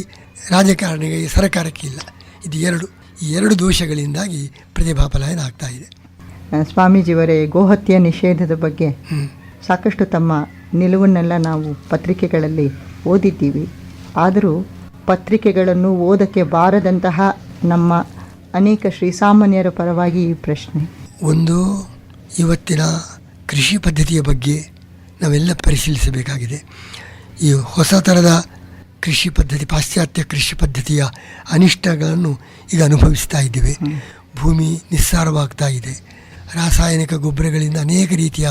ರಾಜಕಾರಣಿಗಳಿಗೆ, ಸರ್ಕಾರಕ್ಕೆ ಇಲ್ಲ. ಈ ಎರಡು ದೋಷಗಳಿಂದಾಗಿ ಪ್ರತಿಭಾ ಪಲಾಯನ ಆಗ್ತಾ ಇದೆ. ಸ್ವಾಮೀಜಿಯವರೇ, ಗೋಹತ್ಯೆ ನಿಷೇಧದ ಬಗ್ಗೆ ಸಾಕಷ್ಟು ತಮ್ಮ ನಿಲುವನ್ನೆಲ್ಲ ನಾವು ಪತ್ರಿಕೆಗಳಲ್ಲಿ ಓದಿದ್ದೀವಿ. ಆದರೂ ಪತ್ರಿಕೆಗಳನ್ನು ಓದಕ್ಕೆ ಬಾರದಂತಹ ನಮ್ಮ ಅನೇಕ ಶ್ರೀಸಾಮಾನ್ಯರ ಪರವಾಗಿ ಈ ಪ್ರಶ್ನೆ. ಒಂದು, ಇವತ್ತಿನ ಕೃಷಿ ಪದ್ಧತಿಯ ಬಗ್ಗೆ ನಾವೆಲ್ಲ ಪರಿಶೀಲಿಸಬೇಕಾಗಿದೆ. ಈ ಹೊಸ ಥರದ ಕೃಷಿ ಪದ್ಧತಿ, ಪಾಶ್ಚಾತ್ಯ ಕೃಷಿ ಪದ್ಧತಿಯ ಅನಿಷ್ಟಗಳನ್ನು ಈಗ ಅನುಭವಿಸ್ತಾ ಇದ್ದೇವೆ. ಭೂಮಿ ನಿಸ್ಸಾರವಾಗ್ತಾ ಇದೆ. ರಾಸಾಯನಿಕ ಗೊಬ್ಬರಗಳಿಂದ ಅನೇಕ ರೀತಿಯ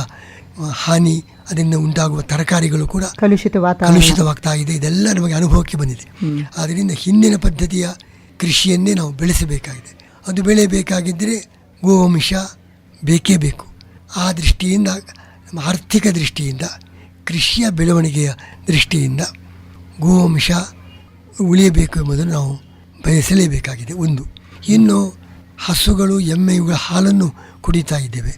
ಹಾನಿ, ಅದರಿಂದ ಉಂಟಾಗುವ ತರಕಾರಿಗಳು ಕೂಡ ಕಲುಷಿತವಾಗ್ತಾ ಇದೆ. ಇದೆಲ್ಲ ನಮಗೆ ಅನುಭವಕ್ಕೆ ಬಂದಿದೆ. ಆದ್ದರಿಂದ ಹಿಂದಿನ ಪದ್ಧತಿಯ ಕೃಷಿಯನ್ನೇ ನಾವು ಬೆಳೆಸಬೇಕಾಗಿದೆ. ಅದು ಬೆಳೆಯಬೇಕಾಗಿದ್ದರೆ ಗೋವಂಶ ಬೇಕೇ ಬೇಕು. ಆ ದೃಷ್ಟಿಯಿಂದ, ನಮ್ಮ ಆರ್ಥಿಕ ದೃಷ್ಟಿಯಿಂದ, ಕೃಷಿಯ ಬೆಳವಣಿಗೆಯ ದೃಷ್ಟಿಯಿಂದ ಗೋವಂಶ ಉಳಿಯಬೇಕು ಎಂಬುದನ್ನು ನಾವು ಬಯಸಲೇಬೇಕಾಗಿದೆ. ಒಂದು. ಇನ್ನು ಹಸುಗಳು, ಎಮ್ಮೆ ಇವುಗಳ ಹಾಲನ್ನು ಕುಡಿತಾ ಇದ್ದೇವೆ.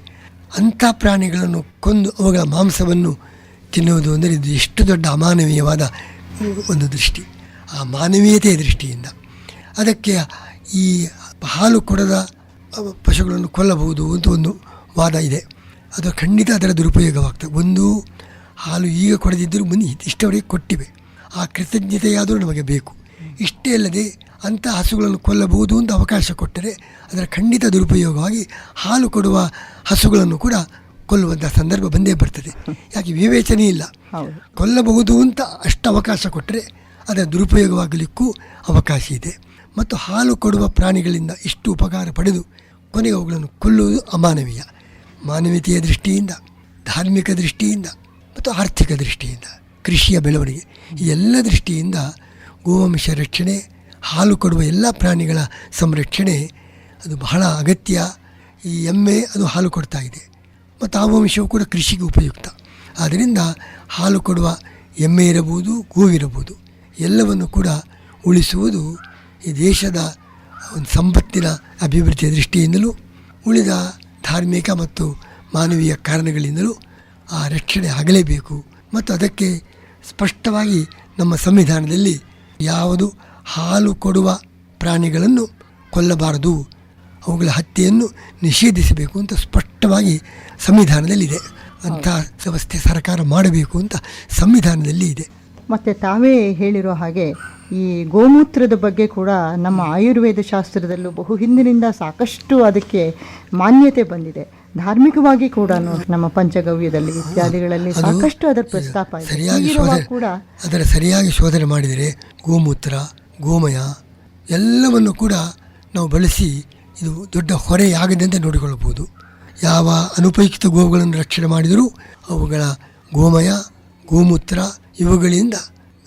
ಅಂಥ ಪ್ರಾಣಿಗಳನ್ನು ಕೊಂದು ಅವುಗಳ ಮಾಂಸವನ್ನು ತಿನ್ನುವುದು ಅಂದರೆ ಇದು ಎಷ್ಟು ದೊಡ್ಡ ಅಮಾನವೀಯವಾದ ಒಂದು ದೃಷ್ಟಿ. ಆ ಮಾನವೀಯತೆಯ ದೃಷ್ಟಿಯಿಂದ ಅದಕ್ಕೆ ಈ ಹಾಲು ಕೊಡದ ಪಶುಗಳನ್ನು ಕೊಲ್ಲಬಹುದು ಅಂತ ಒಂದು ವಾದ ಇದೆ. ಅದು ಖಂಡಿತ ಅದರ ದುರುಪಯೋಗವಾಗ್ತದೆ. ಒಂದು, ಹಾಲು ಈಗ ಕೊಡದಿದ್ದರೂ ಮುಂದೆ ಇಷ್ಟವರೆಗೆ ಕೊಟ್ಟಿವೆ, ಆ ಕೃತಜ್ಞತೆಯಾದರೂ ನಮಗೆ ಬೇಕು. ಇಷ್ಟೇ ಅಲ್ಲದೆ ಅಂಥ ಹಸುಗಳನ್ನು ಕೊಲ್ಲಬಹುದು ಅಂತ ಅವಕಾಶ ಕೊಟ್ಟರೆ ಅದರ ಖಂಡಿತ ದುರುಪಯೋಗವಾಗಿ ಹಾಲು ಕೊಡುವ ಹಸುಗಳನ್ನು ಕೂಡ ಕೊಲ್ಲುವಂಥ ಸಂದರ್ಭ ಬಂದೇ ಬರ್ತದೆ. ಯಾಕೆ ವಿವೇಚನೆ ಇಲ್ಲ. ಕೊಲ್ಲಬಹುದು ಅಂತ ಅಷ್ಟು ಅವಕಾಶ ಕೊಟ್ಟರೆ ಅದರ ದುರುಪಯೋಗವಾಗಲಿಕ್ಕೂ ಅವಕಾಶ ಇದೆ. ಮತ್ತು ಹಾಲು ಕೊಡುವ ಪ್ರಾಣಿಗಳಿಂದ ಇಷ್ಟು ಉಪಕಾರ ಪಡೆದು ಕೊನೆಗೆ ಅವುಗಳನ್ನು ಕೊಲ್ಲುವುದು ಅಮಾನವೀಯ. ಮಾನವೀಯತೆಯ ದೃಷ್ಟಿಯಿಂದ, ಧಾರ್ಮಿಕ ದೃಷ್ಟಿಯಿಂದ ಮತ್ತು ಆರ್ಥಿಕ ದೃಷ್ಟಿಯಿಂದ, ಕೃಷಿಯ ಬೆಳವಣಿಗೆ, ಈ ಎಲ್ಲ ದೃಷ್ಟಿಯಿಂದ ಗೋವಂಶ ರಕ್ಷಣೆ, ಹಾಲು ಕೊಡುವ ಎಲ್ಲ ಪ್ರಾಣಿಗಳ ಸಂರಕ್ಷಣೆ ಅದು ಬಹಳ ಅಗತ್ಯ. ಈ ಎಮ್ಮೆ ಅದು ಹಾಲು ಕೊಡ್ತಾ ಇದೆ ಮತ್ತು ಆ ವಂಶವು ಕೂಡ ಕೃಷಿಗೆ ಉಪಯುಕ್ತ. ಆದ್ದರಿಂದ ಹಾಲು ಕೊಡುವ ಎಮ್ಮೆ ಇರಬಹುದು, ಗೋವಿರಬಹುದು, ಎಲ್ಲವನ್ನು ಕೂಡ ಉಳಿಸುವುದು ಈ ದೇಶದ ಒಂದು ಸಂಪತ್ತಿನ ಅಭಿವೃದ್ಧಿಯ ದೃಷ್ಟಿಯಿಂದಲೂ ಉಳಿದ ಧಾರ್ಮಿಕ ಮತ್ತು ಮಾನವೀಯ ಕಾರಣಗಳಿಂದಲೂ ಆ ರಕ್ಷಣೆ ಆಗಲೇಬೇಕು. ಮತ್ತು ಅದಕ್ಕೆ ಸ್ಪಷ್ಟವಾಗಿ ನಮ್ಮ ಸಂವಿಧಾನದಲ್ಲಿ ಯಾವುದು ಹಾಲು ಕೊಡುವ ಪ್ರಾಣಿಗಳನ್ನು ಕೊಲ್ಲಬಾರದು, ಅವುಗಳ ಹತ್ಯೆಯನ್ನು ನಿಷೇಧಿಸಬೇಕು ಅಂತ ಸ್ಪಷ್ಟವಾಗಿ ಸಂವಿಧಾನದಲ್ಲಿದೆ. ಅಂಥ ವ್ಯವಸ್ಥೆ ಸರ್ಕಾರ ಮಾಡಬೇಕು ಅಂತ ಸಂವಿಧಾನದಲ್ಲಿ ಇದೆ. ಮತ್ತು ತಾವೇ ಹೇಳಿರೋ ಹಾಗೆ ಈ ಗೋಮೂತ್ರದ ಬಗ್ಗೆ ಕೂಡ ನಮ್ಮ ಆಯುರ್ವೇದ ಶಾಸ್ತ್ರದಲ್ಲೂ ಬಹು ಹಿಂದಿನಿಂದ ಸಾಕಷ್ಟು ಅದಕ್ಕೆ ಮಾನ್ಯತೆ ಬಂದಿದೆ. ಧಾರ್ಮಿಕವಾಗಿ ಕೂಡ ನಮ್ಮ ಪಂಚಗವ್ಯದಲ್ಲಿ ಇತ್ಯಾದಿಗಳಲ್ಲಿ ಸಾಕಷ್ಟು ಅದರ ಪ್ರಸ್ತಾಪ ಇದೆ. ಅದರ ಸರಿಯಾಗಿ ಶೋಧನೆ ಮಾಡಿದರೆ ಗೋಮೂತ್ರ, ಗೋಮಯ ಎಲ್ಲವನ್ನು ಕೂಡ ನಾವು ಬಳಸಿ ಇದು ದೊಡ್ಡ ಹೊರೆಯಾಗದಂತೆ ನೋಡಿಕೊಳ್ಳಬಹುದು. ಯಾವ ಅನುಪಯುಕ್ತ ಗೋವುಗಳನ್ನು ರಕ್ಷಣೆ ಮಾಡಿದರೂ ಅವುಗಳ ಗೋಮಯ, ಗೋಮೂತ್ರ ಇವುಗಳಿಂದ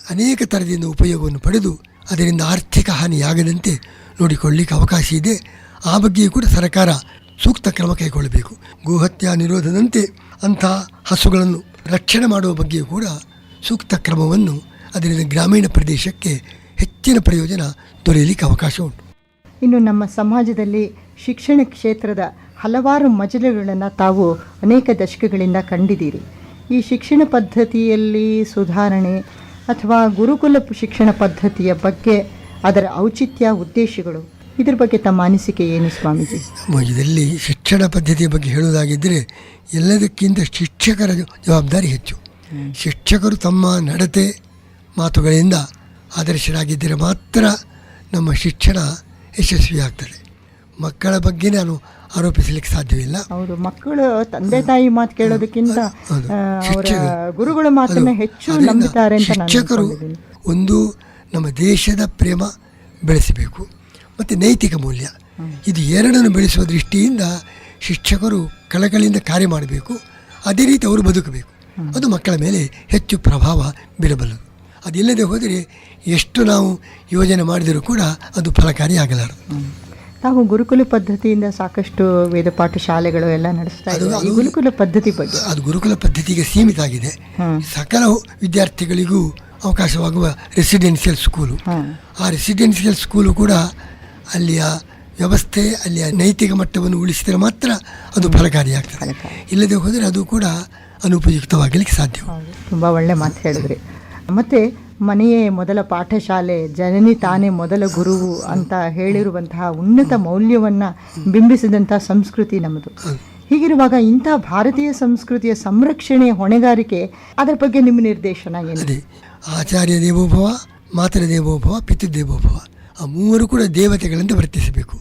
ಅನೇಕ ಥರದಿಂದ ಉಪಯೋಗವನ್ನು ಪಡೆದು ಅದರಿಂದ ಆರ್ಥಿಕ ಹಾನಿಯಾಗದಂತೆ ನೋಡಿಕೊಳ್ಳಲಿಕ್ಕೆ ಅವಕಾಶ ಇದೆ. ಆ ಬಗ್ಗೆಯೂ ಕೂಡ ಸರ್ಕಾರ ಸೂಕ್ತ ಕ್ರಮ ಕೈಗೊಳ್ಳಬೇಕು. ಗೋಹತ್ಯೆ ನಿರೋಧದಂತೆ ಅಂಥ ಹಸುಗಳನ್ನು ರಕ್ಷಣೆ ಮಾಡುವ ಬಗ್ಗೆಯೂ ಕೂಡ ಸೂಕ್ತ ಕ್ರಮವನ್ನು, ಅದರಿಂದ ಗ್ರಾಮೀಣ ಪ್ರದೇಶಕ್ಕೆ ಹೆಚ್ಚಿನ ಪ್ರಯೋಜನ ದೊರೆಯಲಿಕ್ಕೆ ಅವಕಾಶ ಉಂಟು. ಇನ್ನು ನಮ್ಮ ಸಮಾಜದಲ್ಲಿ ಶಿಕ್ಷಣ ಕ್ಷೇತ್ರದ ಹಲವಾರು ಮಜಲುಗಳನ್ನು ತಾವು ಅನೇಕ ದಶಕಗಳಿಂದ ಕಂಡಿದ್ದೀರಿ. ಈ ಶಿಕ್ಷಣ ಪದ್ಧತಿಯಲ್ಲಿ ಸುಧಾರಣೆ ಅಥವಾ ಗುರುಕುಲ ಶಿಕ್ಷಣ ಪದ್ಧತಿಯ ಬಗ್ಗೆ, ಅದರ ಔಚಿತ್ಯ, ಉದ್ದೇಶಗಳು, ಇದ್ರ ಬಗ್ಗೆ ತಮ್ಮ ಅನಿಸಿಕೆ ಏನು ಸ್ವಾಮೀಜಿ? ಇದರಲ್ಲಿ ಶಿಕ್ಷಣ ಪದ್ಧತಿಯ ಬಗ್ಗೆ ಹೇಳುವುದಾಗಿದ್ದರೆ ಎಲ್ಲದಕ್ಕಿಂತ ಶಿಕ್ಷಕರ ಜವಾಬ್ದಾರಿ ಹೆಚ್ಚು. ಶಿಕ್ಷಕರು ತಮ್ಮ ನಡತೆ ಮಾತುಗಳಿಂದ ಆದರ್ಶರಾಗಿದ್ದರೆ ಮಾತ್ರ ನಮ್ಮ ಶಿಕ್ಷಣ ಯಶಸ್ವಿಯಾಗ್ತದೆ. ಮಕ್ಕಳ ಬಗ್ಗೆ ನಾನು ಆರೋಪಿಸಲಿಕ್ಕೆ ಸಾಧ್ಯವಿಲ್ಲ. ಹೌದು, ಮಕ್ಕಳು ತಂದೆ ತಾಯಿ ಮಾತು ಕೇಳೋದಕ್ಕಿಂತ ಗುರುಗಳ ಮಾತನ್ನ ಹೆಚ್ಚು ನಂಬುತ್ತಾರೆ ಅಂತ ಶಿಕ್ಷಕರು ಒಂದು ನಮ್ಮ ದೇಶದ ಪ್ರೇಮ ಬೆಳೆಸಬೇಕು ಮತ್ತು ನೈತಿಕ ಮೂಲ್ಯ, ಇದು ಎರಡನ್ನು ಬೆಳೆಸುವ ದೃಷ್ಟಿಯಿಂದ ಶಿಕ್ಷಕರು ಕಳಕಳಿಯಿಂದ ಕಾರ್ಯ ಮಾಡಬೇಕು. ಅದೇ ರೀತಿ ಅವರು ಬದುಕಬೇಕು. ಅದು ಮಕ್ಕಳ ಮೇಲೆ ಹೆಚ್ಚು ಪ್ರಭಾವ ಬೀರಬಲ್ಲದು. ಅದಿಲ್ಲದೆ ಹೋದರೆ ಎಷ್ಟು ನಾವು ಯೋಜನೆ ಮಾಡಿದರೂ ಕೂಡ ಅದು ಫಲಕಾರಿಯಾಗಲಾರದು. ತಾವು ಗುರುಕುಲ ಪದ್ಧತಿಯಿಂದ ಸಾಕಷ್ಟು ವೇದ ಪಾಠ ಶಾಲೆಗಳು ಎಲ್ಲ ನಡೆಸ್ತಾ ಇದ್ದಾರೆ. ಗುರುಕುಲ ಪದ್ಧತಿ ಬಗ್ಗೆ, ಅದು ಗುರುಕುಲ ಪದ್ಧತಿಗೆ ಸೀಮಿತ ಆಗಿದೆ. ಸಕಲ ವಿದ್ಯಾರ್ಥಿಗಳಿಗೂ ಅವಕಾಶವಾಗುವ ರೆಸಿಡೆನ್ಷಿಯಲ್ ಸ್ಕೂಲು, ಆ ರೆಸಿಡೆನ್ಷಿಯಲ್ ಸ್ಕೂಲು ಕೂಡ ಅಲ್ಲಿಯ ವ್ಯವಸ್ಥೆ, ಅಲ್ಲಿಯ ನೈತಿಕ ಮಟ್ಟವನ್ನು ಉಳಿಸಿದರೆ ಮಾತ್ರ ಅದು ಫಲಕಾರಿಯಾಗ್ತದೆ. ಇಲ್ಲದೆ ಹೋದರೆ ಅದು ಕೂಡ ಅನುಪಯುಕ್ತವಾಗಲಿಕ್ಕೆ ಸಾಧ್ಯ. ತುಂಬ ಒಳ್ಳೆ ಮಾತು ಹೇಳಿದ್ರಿ. ಮತ್ತು ಮನೆಯೇ ಮೊದಲ ಪಾಠಶಾಲೆ, ಜನನಿ ತಾನೇ ಮೊದಲ ಗುರುವು ಅಂತ ಹೇಳಿರುವಂತಹ ಉನ್ನತ ಮೌಲ್ಯವನ್ನು ಬಿಂಬಿಸಿದಂಥ ಸಂಸ್ಕೃತಿ ನಮ್ಮದು. ಹೀಗಿರುವಾಗ ಇಂಥ ಭಾರತೀಯ ಸಂಸ್ಕೃತಿಯ ಸಂರಕ್ಷಣೆಯ ಹೊಣೆಗಾರಿಕೆ, ಅದರ ಬಗ್ಗೆ ನಿಮ್ಮ ನಿರ್ದೇಶನ ಏನು? ಆಚಾರ್ಯ ದೇವೋಭವ, ಮಾತೃ ದೇವೋಭವ, ಪಿತೃದೇವೋಭವ, ಆ ಮೂವರು ಕೂಡ ದೇವತೆಗಳಂತೆ ವರ್ತಿಸಬೇಕು.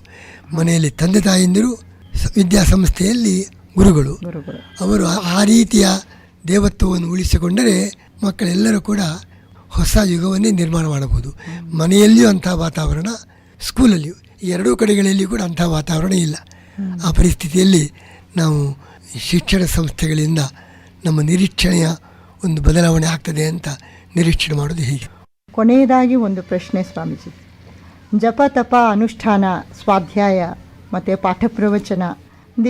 ಮನೆಯಲ್ಲಿ ತಂದೆ ತಾಯಂದಿರು, ವಿದ್ಯಾಸಂಸ್ಥೆಯಲ್ಲಿ ಗುರುಗಳು, ಅವರು ಆ ರೀತಿಯ ದೇವತ್ವವನ್ನು ಉಳಿಸಿಕೊಂಡರೆ ಮಕ್ಕಳೆಲ್ಲರೂ ಕೂಡ ಹೊಸ ಯುಗವನ್ನೇ ನಿರ್ಮಾಣ ಮಾಡಬಹುದು. ಮನೆಯಲ್ಲಿಯೂ ಅಂಥ ವಾತಾವರಣ, ಸ್ಕೂಲಲ್ಲಿಯೂ, ಎರಡೂ ಕಡೆಗಳಲ್ಲಿಯೂ ಕೂಡ ಅಂಥ ವಾತಾವರಣ ಇಲ್ಲ. ಆ ಪರಿಸ್ಥಿತಿಯಲ್ಲಿ ನಾವು ಶಿಕ್ಷಣ ಸಂಸ್ಥೆಗಳಿಂದ ನಮ್ಮ ನಿರೀಕ್ಷಣೆಯ ಒಂದು ಬದಲಾವಣೆ ಆಗ್ತದೆ ಅಂತ ನಿರೀಕ್ಷಣೆ ಮಾಡೋದು ಹೀಗೆ. ಕೊನೆಯದಾಗಿ ಒಂದು ಪ್ರಶ್ನೆ ಸ್ವಾಮೀಜಿ. ಜಪ, ತಪ, ಅನುಷ್ಠಾನ, ಸ್ವಾಧ್ಯಾಯ ಮತ್ತು ಪಾಠ ಪ್ರವಚನ,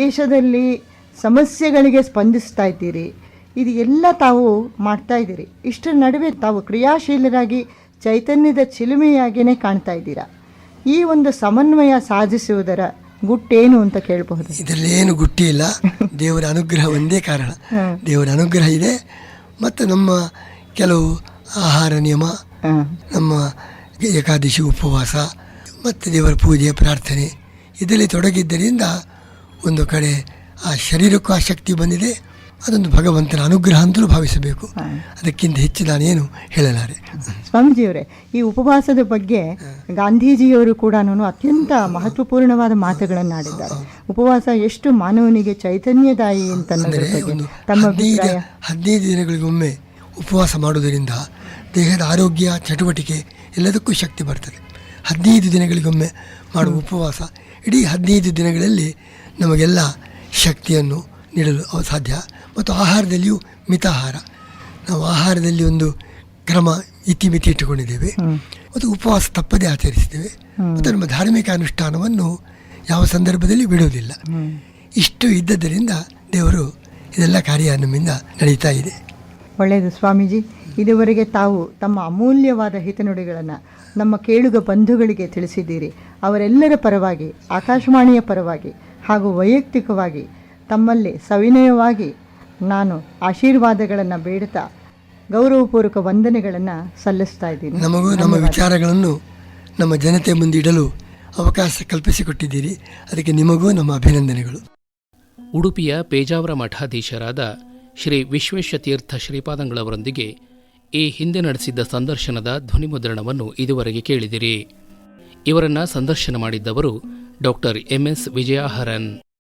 ದೇಶದಲ್ಲಿ ಸಮಸ್ಯೆಗಳಿಗೆ ಸ್ಪಂದಿಸ್ತಾ ಇದ್ದೀರಿ, ಇದು ಎಲ್ಲ ತಾವು ಮಾಡ್ತಾ ಇದ್ದೀರಿ. ಇಷ್ಟರ ನಡುವೆ ತಾವು ಕ್ರಿಯಾಶೀಲರಾಗಿ ಚೈತನ್ಯದ ಚಿಲುಮೆಯಾಗಿಯೇ ಕಾಣ್ತಾ ಇದ್ದೀರಾ. ಈ ಒಂದು ಸಮನ್ವಯ ಸಾಧಿಸುವುದರ ಗುಟ್ಟೇನು ಅಂತ ಕೇಳಬಹುದು? ಇದರಲ್ಲಿ ಏನು ಗುಟ್ಟಿ ಇಲ್ಲ, ದೇವರ ಅನುಗ್ರಹ ಒಂದೇ ಕಾರಣ. ದೇವರ ಅನುಗ್ರಹ ಇದೆ ಮತ್ತು ನಮ್ಮ ಕೆಲವು ಆಹಾರ ನಿಯಮ, ನಮ್ಮ ಏಕಾದಶಿ ಉಪವಾಸ ಮತ್ತು ದೇವರ ಪೂಜೆ ಪ್ರಾರ್ಥನೆ ಇದರಲ್ಲಿ ತೊಡಗಿದ್ದರಿಂದ ಒಂದು ಕಡೆ ಆ ಶರೀರಕ್ಕೂ ಆ ಶಕ್ತಿ ಬಂದಿದೆ. ಅದೊಂದು ಭಗವಂತನ ಅನುಗ್ರಹ ಅಂತಲೂ ಭಾವಿಸಬೇಕು. ಅದಕ್ಕಿಂತ ಹೆಚ್ಚು ನಾನೇನು ಹೇಳಲಾರೆ. ಸ್ವಾಮೀಜಿಯವರೇ, ಈ ಉಪವಾಸದ ಬಗ್ಗೆ ಗಾಂಧೀಜಿಯವರು ಕೂಡ ಅತ್ಯಂತ ಮಹತ್ವಪೂರ್ಣವಾದ ಮಾತುಗಳನ್ನು ಆಡಿದ್ದಾರೆ. ಉಪವಾಸ ಎಷ್ಟು ಮಾನವನಿಗೆ ಚೈತನ್ಯದಾಯಿ ಅಂತ ತಮ್ಮ 15 ದಿನಗಳಿಗೊಮ್ಮೆ ಉಪವಾಸ ಮಾಡುವುದರಿಂದ ದೇಹದ ಆರೋಗ್ಯ, ಚಟುವಟಿಕೆ ಎಲ್ಲದಕ್ಕೂ ಶಕ್ತಿ ಬರ್ತದೆ. 15 ದಿನಗಳಿಗೊಮ್ಮೆ ಮಾಡುವ ಉಪವಾಸ ಇಡೀ 15 ದಿನಗಳಲ್ಲಿ ನಮಗೆಲ್ಲ ಶಕ್ತಿಯನ್ನು ನೀಡಲು ಸಾಧ್ಯ. ಮತ್ತು ಆಹಾರದಲ್ಲಿಯೂ ಮಿತಾಹಾರ, ನಾವು ಆಹಾರದಲ್ಲಿ ಒಂದು ಕ್ರಮ ಇತಿಮಿತಿ ಇಟ್ಟುಕೊಂಡಿದ್ದೇವೆ ಮತ್ತು ಉಪವಾಸ ತಪ್ಪದೇ ಆಚರಿಸಿದ್ದೇವೆ ಮತ್ತು ನಮ್ಮ ಧಾರ್ಮಿಕ ಅನುಷ್ಠಾನವನ್ನು ಯಾವ ಸಂದರ್ಭದಲ್ಲಿ ಬಿಡುವುದಿಲ್ಲ. ಇಷ್ಟು ಇದ್ದದ್ದರಿಂದ ದೇವರು ಇದೆಲ್ಲ ಕಾರ್ಯ ನಮ್ಮಿಂದ ನಡೀತಾ ಇದೆ. ಒಳ್ಳೆಯದು ಸ್ವಾಮೀಜಿ. ಇದುವರೆಗೆ ತಾವು ತಮ್ಮ ಅಮೂಲ್ಯವಾದ ಹಿತನುಡಿಗಳನ್ನು ನಮ್ಮ ಕೇಳುಗ ಬಂಧುಗಳಿಗೆ ತಿಳಿಸಿದ್ದೀರಿ. ಅವರೆಲ್ಲರ ಪರವಾಗಿ, ಆಕಾಶವಾಣಿಯ ಪರವಾಗಿ ಹಾಗೂ ವೈಯಕ್ತಿಕವಾಗಿ ತಮ್ಮಲ್ಲಿ ಸವಿನಯವಾಗಿ ನಾನು ಆಶೀರ್ವಾದಗಳನ್ನು ಬೇಡುತ್ತಾ ಗೌರವಪೂರ್ವಕ ವಂದನೆಗಳನ್ನು ಸಲ್ಲಿಸ್ತಾ ಇದ್ದೀನಿ. ನಮಗೂ ನಮ್ಮ ವಿಚಾರಗಳನ್ನು ನಮ್ಮ ಜನತೆ ಮುಂದೆ ಇಡಲು ಅವಕಾಶ ಕಲ್ಪಿಸಿಕೊಟ್ಟಿದ್ದೀರಿ, ಅದಕ್ಕೆ ನಿಮಗೂ ನಮ್ಮ ಅಭಿನಂದನೆಗಳು. ಉಡುಪಿಯ ಪೇಜಾವರ ಮಠಾಧೀಶರಾದ ಶ್ರೀ ವಿಶ್ವೇಶತೀರ್ಥ ಶ್ರೀಪಾದಂಗಳವರೊಂದಿಗೆ ಈ ಹಿಂದೆ ನಡೆಸಿದ್ದ ಸಂದರ್ಶನದ ಧ್ವನಿಮುದ್ರಣವನ್ನು ಇದುವರೆಗೆ ಕೇಳಿದಿರಿ. ಇವರನ್ನು ಸಂದರ್ಶನ ಮಾಡಿದ್ದವರು ಡಾಕ್ಟರ್ MS ವಿಜಯಾಹರನ್.